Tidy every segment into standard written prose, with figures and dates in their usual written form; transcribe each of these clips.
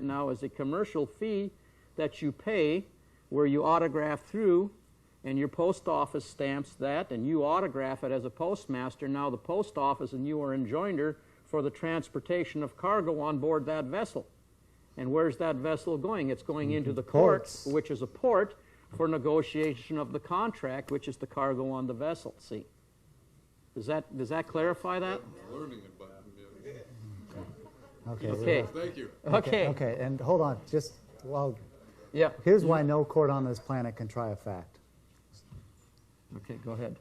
now as a commercial fee that you pay, where you autograph through, and your post office stamps that, and you autograph it as a postmaster. Now the post office and you are enjoiner for the transportation of cargo on board that vessel. And where's that vessel going? It's going into the port, which is a port, for negotiation of the contract, which is the cargo on the vessel. See? Does that clarify that? I'm learning it, but Okay. Okay. thank you. Okay. Okay, and hold on, just, well, Yeah. here's why no court on this planet can try a fact. Okay, go ahead.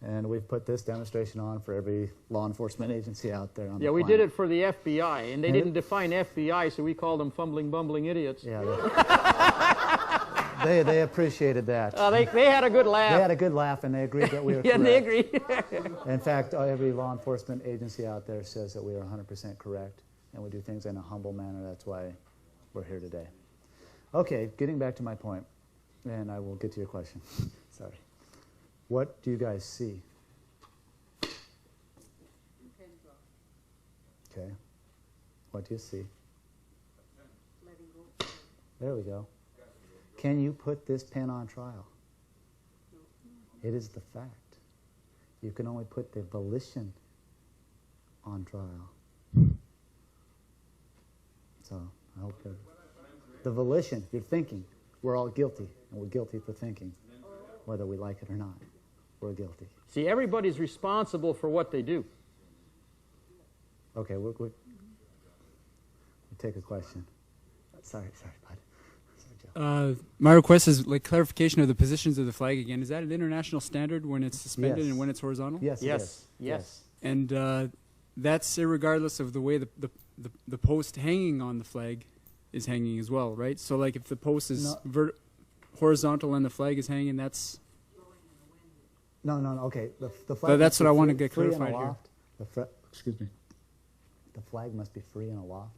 And we've put this demonstration on for every law enforcement agency out there on the Yeah, we planet. did it for the FBI, and they didn't define FBI, so we called them fumbling, bumbling idiots. Yeah, they appreciated that. They had a good laugh. They had a good laugh, and they agreed that we were Yeah, correct. they agree. In fact, every law enforcement agency out there says that we are 100% correct, and we do things in a humble manner. That's why we're here today. Okay, getting back to my point, and I will get to your question. Sorry. What do you guys see? Okay. What do you see? There we go. Can you put this pen on trial? It is the fact. You can only put the volition on trial. So I hope that the volition, you're thinking, we're all guilty, and we're guilty for thinking, whether we like it or not. We're guilty. See, everybody's responsible for what they do. Okay, we'll take a question. Sorry, bud. Sorry, Joe. My request is like clarification of the positions of the flag again. Is that an international standard when it's suspended Yes. and when it's horizontal? Yes, it Yes, is. yes. And that's irregardless of the way the post hanging on the flag is hanging as well, right? So like if the post is horizontal and the flag is hanging, that's... No, okay. The flag that's must what I be want to get free and clarified here. aloft. Excuse me. The flag must be free and aloft.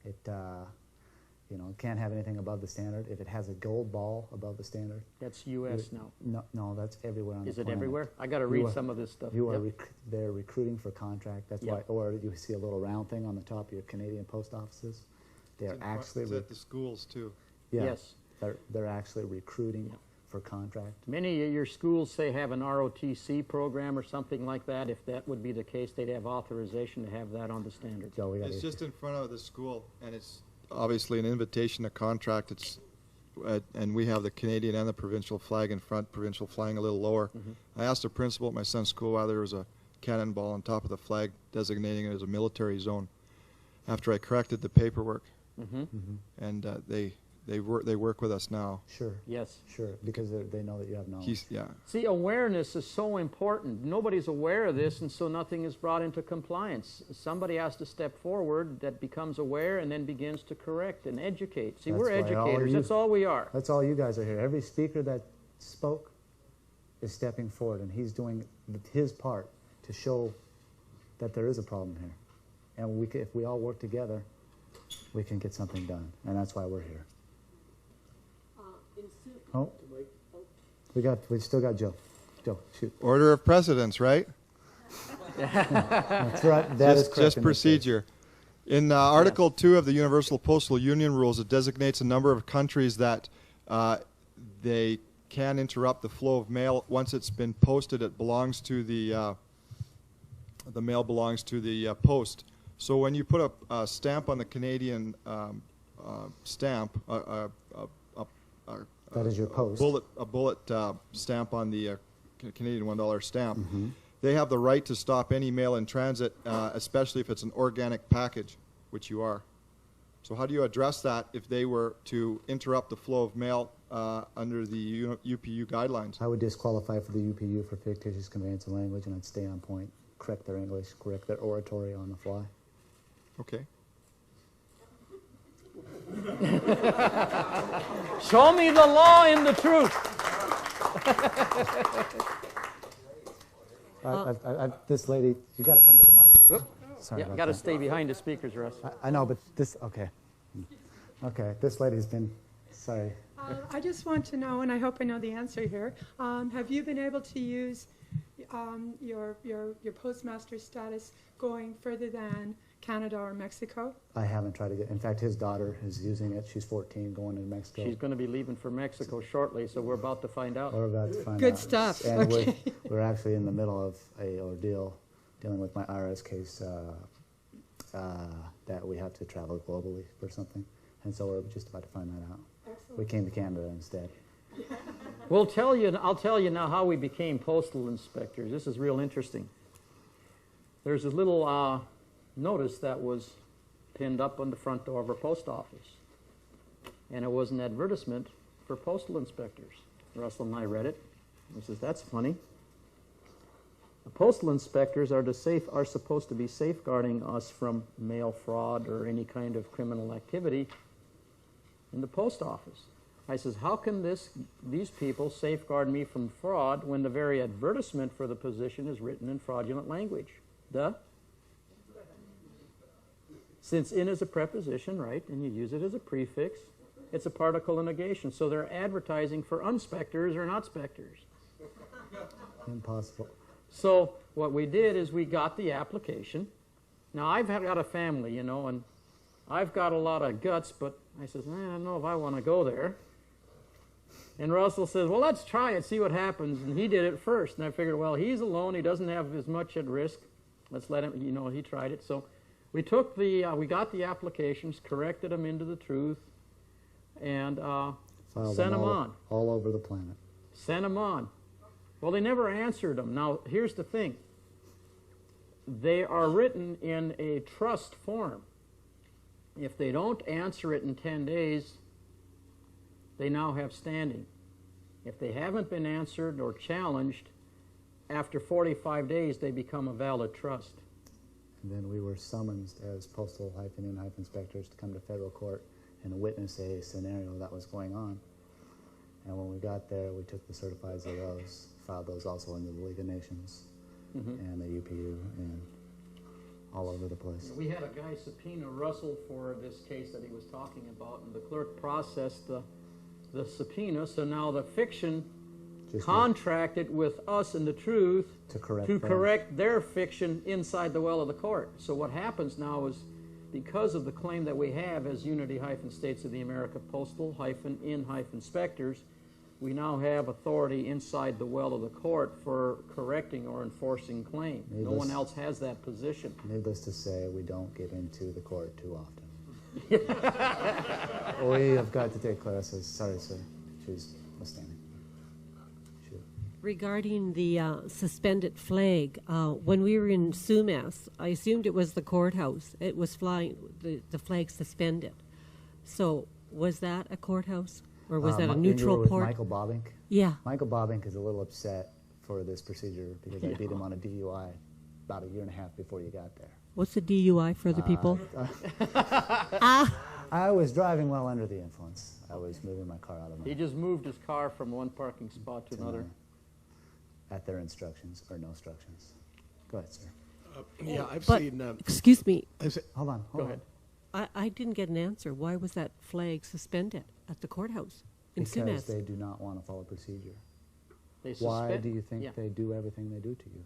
It, it can't have anything above the standard. If it has a gold ball above the standard. That's U.S. now. No, that's everywhere on the Is it planet. everywhere? I got to read some of this stuff. You are Yep. they're recruiting for contract. That's Yep. why. Or you see a little round thing on the top of your Canadian post offices. They are actually. It's at the schools too. Yeah, Yes. They're actually recruiting Yep. for contract. Many of your schools, say, have an ROTC program or something like that. If that would be the case, they'd have authorization to have that on the standards. Joe, we got It's just in front of the school, and it's obviously an invitation to contract. It's and we have the Canadian and the provincial flag in front, provincial flying a little lower. I asked the principal at my son's school why there was a cannonball on top of the flag designating it as a military zone. After I corrected the paperwork, and they work with us now. Sure. Yes. Sure, because they know that you have knowledge. See, awareness is so important. Nobody's aware of this, and so nothing is brought into compliance. Somebody has to step forward that becomes aware and then begins to correct and educate. See, That's we're why educators. That's all we are. That's all you guys are here. Every speaker that spoke is stepping forward, and he's doing his part to show that there is a problem here. And if we all work together, we can get something done, and that's why we're here. Oh, we still got Joe. Joe, shoot. Order of precedence, right? That's right. That is correct. Just procedure. In Article 2 of the Universal Postal Union Rules, it designates a number of countries that they can interrupt the flow of mail once it's been posted. It belongs to the mail belongs to the post. So when you put a stamp on the Canadian stamp, that is your post. A bullet stamp on the Canadian $1 stamp. They have the right to stop any mail in transit, especially if it's an organic package, which you are. So how do you address that if they were to interrupt the flow of mail under the UPU guidelines? I would disqualify for the UPU for fictitious conveyance of language, and I'd stay on point, correct their English, correct their oratory on the fly. Okay. Show me the law and the truth. This lady, you got to come to the microphone. Sorry about Got to that. stay behind the speakers, Russ. I know, but this, okay. Okay, this lady's been, sorry. I just want to know, and I hope I know the answer here, have you been able to use your postmaster status going further than Canada or Mexico? I haven't tried to get, in fact, his daughter is using it. She's 14, going to Mexico. She's going to be leaving for Mexico shortly, so we're about to find out. We're about to find out. Good stuff. And Okay. we're actually in the middle of a ordeal dealing with my IRS case that we have to travel globally for something. And so we're just about to find that out. Excellent. We came to Canada instead. I'll tell you now how we became postal inspectors. This is real interesting. There's a little notice that was pinned up on the front door of our post office. And it was an advertisement for postal inspectors. Russell and I read it. He says, that's funny. The postal inspectors are supposed to be safeguarding us from mail fraud or any kind of criminal activity in the post office. I says, how can these people safeguard me from fraud when the very advertisement for the position is written in fraudulent language? Duh. Since in is a preposition, right, and you use it as a prefix, it's a particle of negation. So they're advertising for unspectors or not specters. Impossible. So what we did is we got the application. Now I've got a family, you know, and I've got a lot of guts, but I says, I don't know if I want to go there. And Russell says, well, let's try it, see what happens. And he did it first. And I figured, well, he's alone. He doesn't have as much at risk. Let's let him, you know, he tried it. So we took we got the applications, corrected them into the truth, and sent them on. All over the planet. Sent them on. Well, they never answered them. Now, here's the thing. They are written in a trust form. If they don't answer it in 10 days, they now have standing. If they haven't been answered or challenged, after 45 days, they become a valid trust. And then we were summoned as postal-in-inspectors to come to federal court and witness a scenario that was going on. And when we got there, we took the certifieds of those, filed those also into the League of Nations and the UPU and all over the place. We had a guy subpoena Russell for this case that he was talking about, and the clerk processed the subpoena, so now the fiction contracted with us and the truth to correct their fiction inside the well of the court. So what happens now is, because of the claim that we have as Unity-States of the America Postal-in-Inspectors, we now have authority inside the well of the court for correcting or enforcing claim. No one else has that position. Needless to say, we don't get into the court too often. We have got to take classes. Sorry, sir. She's standing. Regarding the suspended flag, when we were in Sumas, I assumed it was the courthouse. It was flying, the flag suspended. So was that a courthouse? Or was that a neutral with port? Michael Bobbink? Yeah. Michael Bobbink is a little upset for this procedure because I beat him on a DUI about a year and a half before you got there. What's a DUI for the people? I was driving well under the influence. I was moving my car out of my... He just moved his car from one parking spot to another. At their instructions or no instructions. Go ahead, sir. Yeah, I've But, seen... excuse me, Hold on. Go ahead. I didn't get an answer. Why was that flag suspended at the courthouse in Because Sumas? they do not want to follow procedure. They Why do you think they do everything they do to you?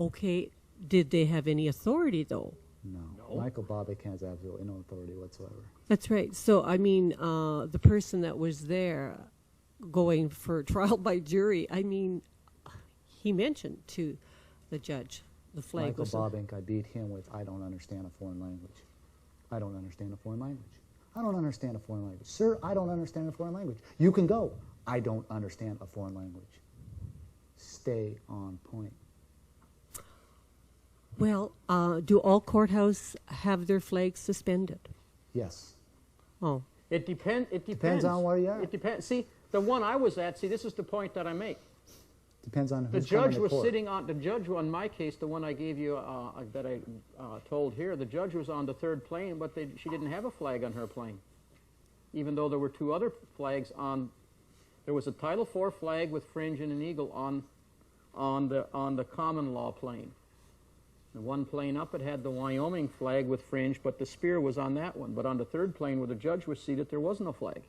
Okay, did they have any authority though? No. Michael Bobbik has absolutely no authority whatsoever. That's right. So, I mean, the person that was there going for trial by jury, I mean, he mentioned to the judge the flag Michael was... Bobbink, I beat him with, I don't understand a foreign language. I don't understand a foreign language. I don't understand a foreign language. Sir, I don't understand a foreign language. You can go. I don't understand a foreign language. Stay on point. Well, do all courthouses have their flags suspended? Yes. Oh. It depends. Depends on where you are. It depends. See, the one I was at, this is the point that I make. Depends on The who's judge coming to was court. sitting on, the judge on my case, the one I gave you, that I told here, the judge was on the third plane, but she didn't have a flag on her plane. Even though there were two other flags on, there was a Title IV flag with fringe and an eagle on the common law plane. The one plane up, it had the Wyoming flag with fringe, but the spear was on that one. But on the third plane where the judge was seated, there was no flag.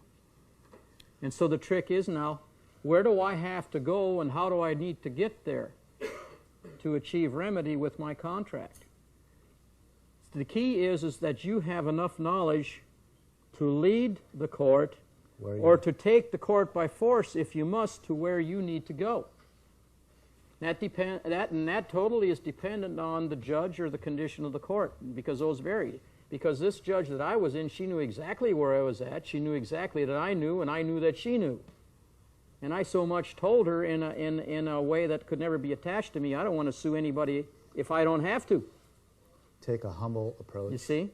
And so the trick is now, where do I have to go and how do I need to get there to achieve remedy with my contract? the key is that you have enough knowledge to lead the court or to take the court by force, if you must, to where you need to go. That totally is dependent on the judge or the condition of the court, because those vary. Because this judge that I was in, she knew exactly where I was at. She knew exactly that I knew, and I knew that she knew. And I so much told her in a way that could never be attached to me, I don't want to sue anybody if I don't have to. Take a humble approach. You see?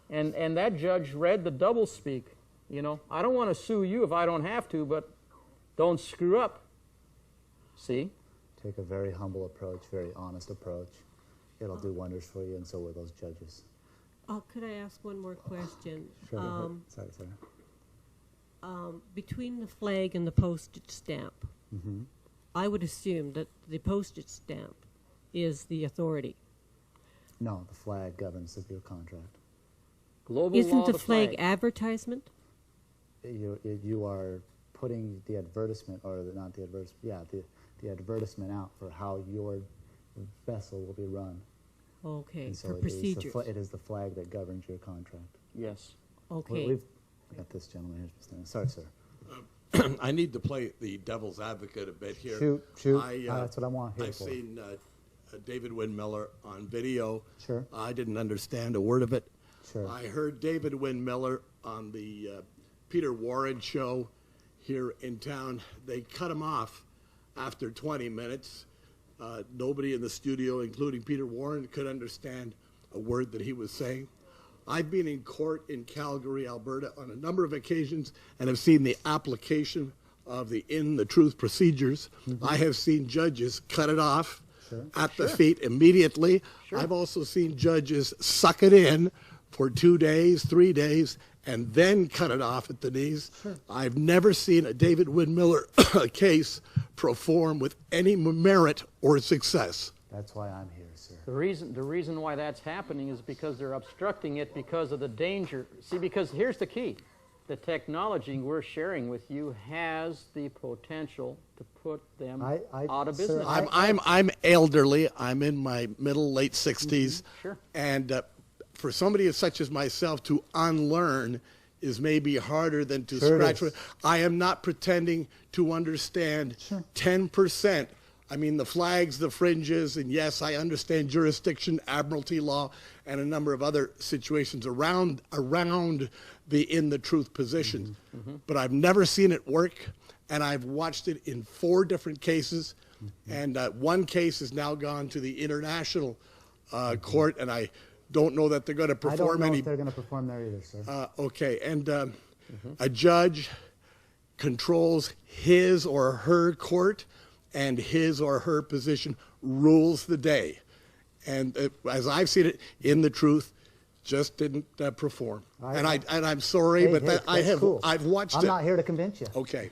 And that judge read the doublespeak. You know, I don't want to sue you if I don't have to, but don't screw up. See? Take a very humble approach, very honest approach. It'll do wonders for you, and so will those judges. Oh, could I ask one more question? Sure. Go ahead. Sorry. Between the flag and the postage stamp, I would assume that the postage stamp is the authority. No, the flag governs your contract. Global Isn't law, the flag advertisement? You are putting the advertisement, or not the advertisement, yeah, the advertisement out for how your vessel will be run. Okay, And so for procedures. it is the flag that governs your contract. Yes. Okay. We've got this gentleman here. Sorry, sir. I need to play the devil's advocate a bit here. Shoot. That's what I want here I've for. seen David Windmiller on video. Sure. I didn't understand a word of it. Sure. I heard David Windmiller on the Peter Warren show here in town. They cut him off after 20 minutes. Nobody in the studio, including Peter Warren, could understand a word that he was saying. I've been in court in Calgary, Alberta, on a number of occasions and have seen the application of the truth procedures. I have seen judges cut it off at the feet immediately. I've also seen judges suck it in for 2 days, 3 days, and then cut it off at the knees. I've never seen a David Windmiller case perform with any merit or success. That's why I'm here, sir. The reason why that's happening is because they're obstructing it because of the danger. See, because here's the key. The technology we're sharing with you has the potential to put them out of business. Sir, I'm elderly. I'm in my late 60s. Sure. And for somebody such as myself to unlearn is maybe harder than to scratch. I am not pretending to understand 10%. I mean, the flags, the fringes, and yes, I understand jurisdiction, admiralty law, and a number of other situations around the truth position. But I've never seen it work, and I've watched it in 4 different cases, and one case has now gone to the international court, and I don't know that they're going to perform I don't know if they're going to perform there either, sir. Okay, and a judge controls his or her court, and his or her position rules the day. And as I've seen it in the truth, just didn't perform. And I'm sorry, but I've watched it. I'm not here to convince you. Okay,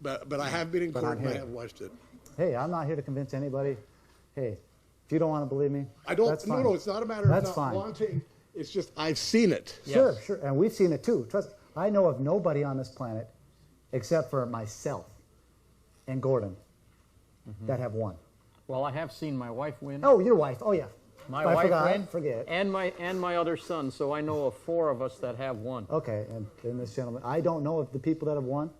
but I have been in court and I have watched it. Hey, I'm not here to convince anybody. Hey, if you don't want to believe me, I don't. that's fine. No, it's not a matter That's of not fine. wanting. It's just I've seen it. Sure, and we've seen it too. Trust. I know of nobody on this planet, except for myself and Gordon, that have won. Well, I have seen my wife win. Oh, your wife. Oh, yeah. My I wife forgot. win, and my other son. So I know of 4 of us that have won. Okay, and this gentleman, I don't know of the people that have won.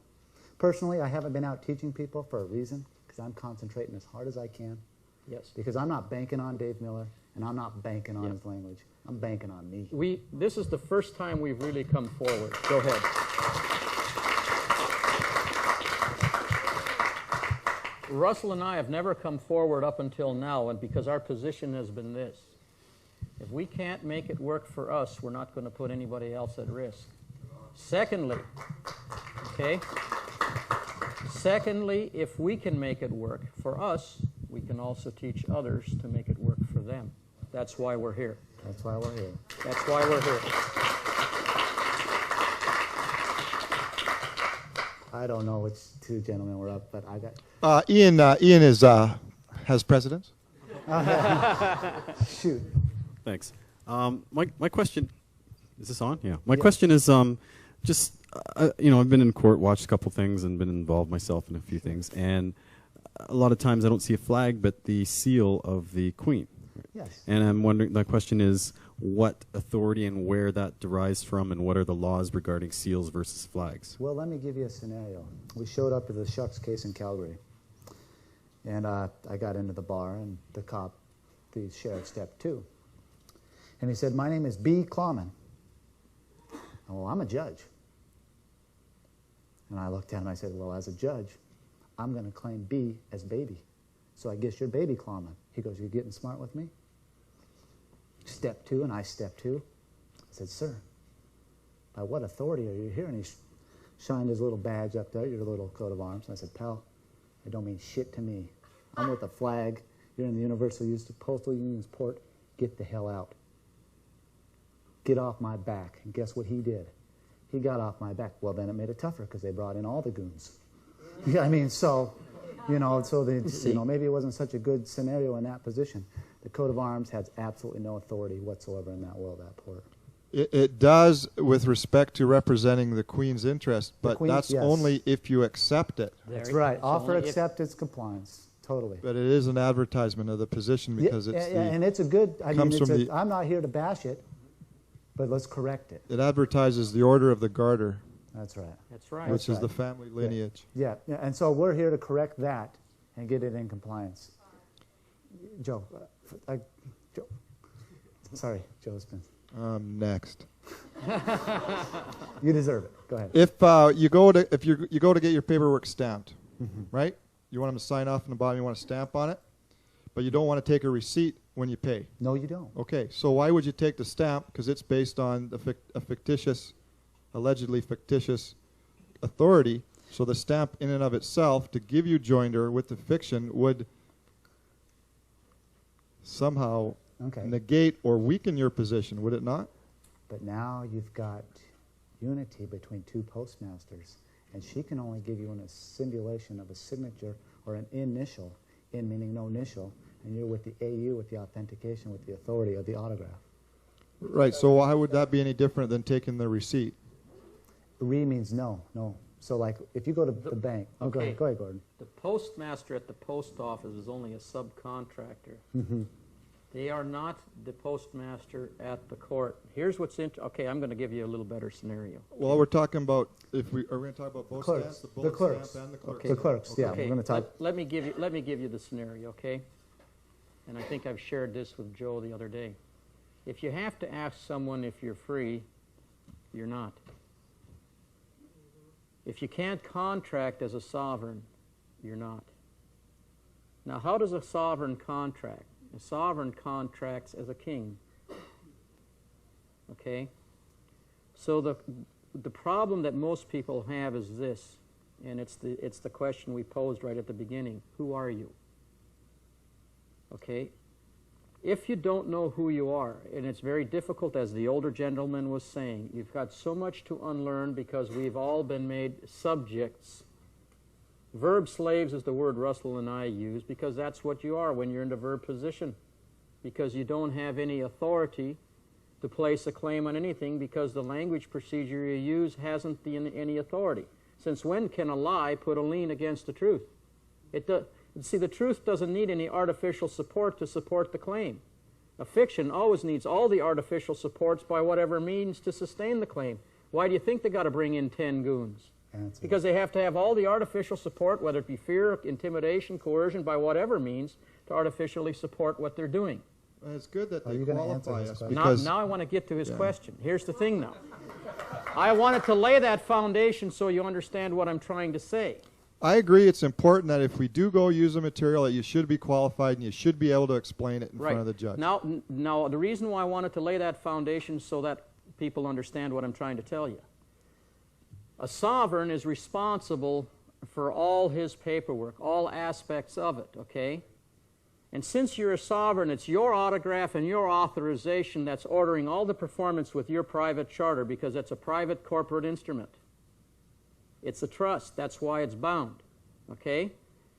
Personally, I haven't been out teaching people for a reason, because I'm concentrating as hard as I can. Yes. Because I'm not banking on Dave Miller, and I'm not banking on his language. I'm banking on me. This is the first time we've really come forward. Go ahead. Russell and I have never come forward up until now, and because our position has been this. If we can't make it work for us, we're not going to put anybody else at risk. Secondly, if we can make it work for us, we can also teach others to make it work for them. That's why we're here. That's why we're here. That's why we're here. I don't know which 2 gentlemen were up, but I got... Ian has precedence. Shoot. Thanks. My question, is this on? Yeah. My question is just, I've been in court, watched a couple things, and been involved myself in a few things, and a lot of times I don't see a flag, but the seal of the Queen. Yes. And I'm wondering, the question is, what authority and where that derives from, and what are the laws regarding seals versus flags? Well, let me give you a scenario. We showed up to the Shucks case in Calgary, and I got into the bar, and the sheriff stepped to. And he said, "My name is B. Clawman." "Oh, I'm a judge." And I looked at him and I said, "Well, as a judge, I'm going to claim B as baby. So I guess you're Baby Clawman." He goes, "You getting smart with me?" Step two, and I step two. I said, "Sir, by what authority are you here?" And he shined his little badge up there, your little coat of arms. And I said, "Pal, it don't mean shit to me. I'm with the flag. You're in the Universal Postal Union's port. Get the hell out. Get off my back." And guess what he did? He got off my back. Well, then it made it tougher because they brought in all the goons. Yeah, I mean, so, maybe it wasn't such a good scenario in that position. The coat of arms has absolutely no authority whatsoever in that world, that port. It does with respect to representing the Queen's interest, but that's yes. only if you accept it. That's right. Offer acceptance compliance. Totally. But it is an advertisement of the position because and it's a good. I'm not here to bash it, but let's correct it. It advertises the Order of the Garter. That's right. That's right. Which is the family lineage. Yeah, and so we're here to correct that and get it in compliance. Joe, Joe. Sorry, Joe's been. Next. You deserve it. Go ahead. If you go to get your paperwork stamped, right? You want them to sign off on the bottom. You want a stamp on it, but you don't want to take a receipt when you pay. No, you don't. Okay, so why would you take the stamp? Because it's based on a allegedly fictitious authority. So the stamp in and of itself to give you joinder with the fiction would somehow negate or weaken your position, would it not? But now you've got unity between two postmasters, and she can only give you a simulation of a signature or an initial, in meaning no initial, and you're with the AU with the authentication, with the authority of the autograph. Right, so why would that be any different than taking the receipt? Re means no. So like if you go to the bank, go ahead, Gordon. The postmaster at the post office is only a subcontractor. They are not the postmaster at the court. Here's what's okay, I'm going to give you a little better scenario. Well, we're talking about are we going to talk about both stamps, the bullet stamp and the clerks? Okay. The clerks, yeah. Okay. We're going to talk. Let me give you the scenario, okay? And I think I've shared this with Joe the other day. If you have to ask someone if you're free, you're not. If you can't contract as a sovereign, you're not. Now, how does a sovereign contract? A sovereign contracts as a king. Okay? So the problem that most people have is this, and it's the question we posed right at the beginning. Who are you? Okay? If you don't know who you are, and it's very difficult, as the older gentleman was saying, you've got so much to unlearn because we've all been made subjects. Verb slaves is the word Russell and I use because that's what you are when you're in the verb position, because you don't have any authority to place a claim on anything because the language procedure you use hasn't any authority. Since when can a lie put a lien against the truth? See, the truth doesn't need any artificial support to support the claim. A fiction always needs all the artificial supports by whatever means to sustain the claim. Why do you think they got to bring in 10 goons? Because they have to have all the artificial support, whether it be fear, intimidation, coercion, by whatever means, to artificially support what they're doing. Well, it's good that they you gonna qualify answer us. this Because Now I want to get to his question. Here's the thing now. I wanted to lay that foundation so you understand what I'm trying to say. I agree it's important that if we do go use a material that you should be qualified and you should be able to explain it in front of the judge. Now, the reason why I wanted to lay that foundation so that people understand what I'm trying to tell you. A sovereign is responsible for all his paperwork, all aspects of it, okay? And since you're a sovereign, it's your autograph and your authorization that's ordering all the performance with your private charter because that's a private corporate instrument. It's a trust. That's why it's bound, okay?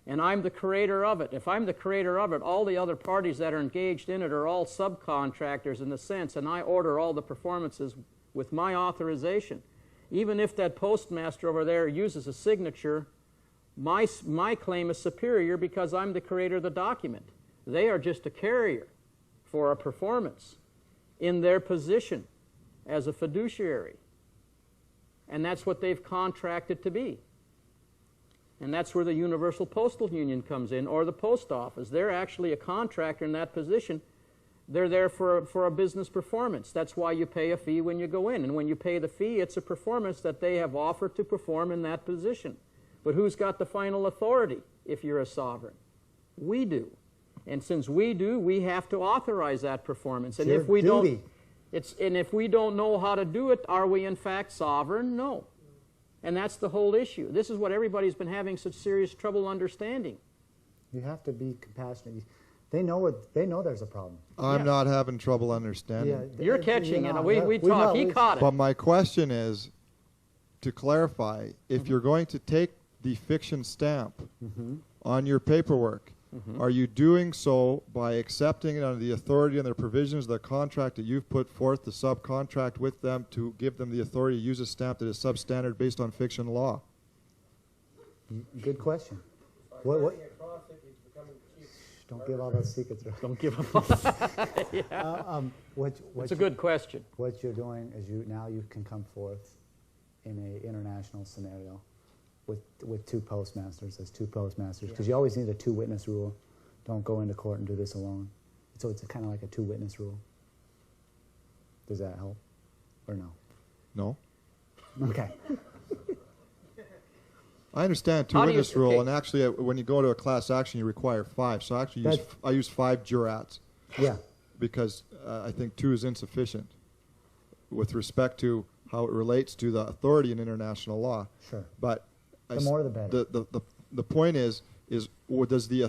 And I'm the creator of it. If I'm the creator of it, all the other parties that are engaged in it are all subcontractors in the sense, and I order all the performances with my authorization. Even if that postmaster over there uses a signature, my claim is superior because I'm the creator of the document. They are just a carrier. for a performance in their position as a fiduciary. And that's what they've contracted to be. And that's where the Universal Postal Union comes in, or the post office. They're actually a contractor in that position. They're there for a business performance. That's why you pay a fee when you go in. And when you pay the fee, it's a performance that they have offered to perform in that position. But who's got the final authority if you're a sovereign? We do. And since we do, we have to authorize that performance. And if we don't, and if we don't know how to do it, are we in fact sovereign? No. And that's the whole issue. This is what everybody's been having such serious trouble understanding. You have to be compassionate. They know there's a problem. I'm not having trouble understanding. Yeah, You're catching it. We know, talked. He caught it. But my question is, to clarify, if you're going to take the fiction stamp on your paperwork, are you doing so by accepting it under the authority and the provisions of the contract that you've put forth to subcontract with them to give them the authority to use a stamp that is substandard based on fiction law? Good question. What? Don't give all those secrets. Don't give them all. Yeah. It's a good question. What you're doing is you can come forth in an international scenario with two postmasters. There's two postmasters because you always need a two-witness rule. Don't go into court and do this alone. So it's kind of like a two-witness rule. Does that help or no? No. Okay. I understand two-witness rule, and actually, when you go to a class action, you require 5. So actually, I use 5 jurats. Yeah. Because I think 2 is insufficient with respect to how it relates to the authority in international law. Sure. But the more the better. The point is does the